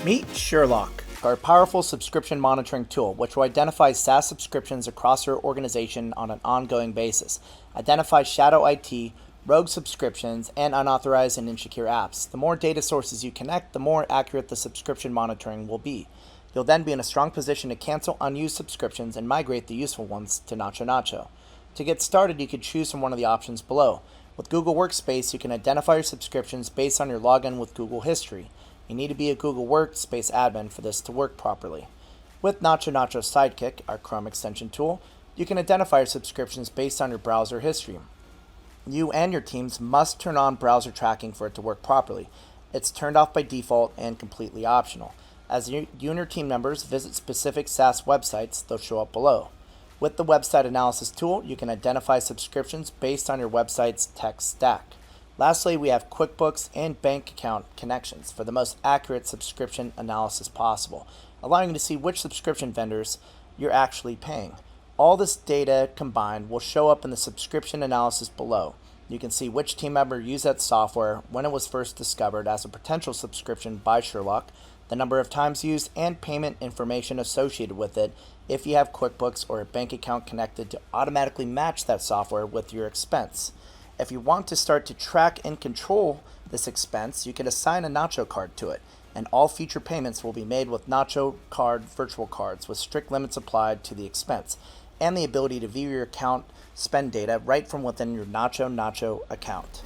Meet Sherlock, our powerful subscription monitoring tool, which will identify SaaS subscriptions across your organization on an ongoing basis, identify shadow IT, rogue subscriptions, and unauthorized and insecure apps. The more data sources you connect, the more accurate the subscription monitoring will be. You'll then be in a strong position to cancel unused subscriptions and migrate the useful ones to NachoNacho. To get started, you could choose from one of the options below. With Google Workspace, you can identify your subscriptions based on your login with Google history. You need to be a Google Workspace admin for this to work properly. With NachoNacho Sidekick, our Chrome extension tool, you can identify your subscriptions based on your browser history. You and your teams must turn on browser tracking for it to work properly. It's turned off by default and completely optional. As you and your team members visit specific SaaS websites, they'll show up below. With the website analysis tool, you can identify subscriptions based on your website's tech stack. Lastly, we have QuickBooks and bank account connections for the most accurate subscription analysis possible, allowing you to see which subscription vendors you're actually paying. All this data combined will show up in the subscription analysis below. You can see which team member used that software, when it was first discovered as a potential subscription by Sherlock, the number of times used, and payment information associated with it if you have QuickBooks or a bank account connected to automatically match that software with your expense. If you want to start to track and control this expense, you can assign a Nacho card to it, and all future payments will be made with Nacho card virtual cards with strict limits applied to the expense, and the ability to view your account spend data right from within your NachoNacho account.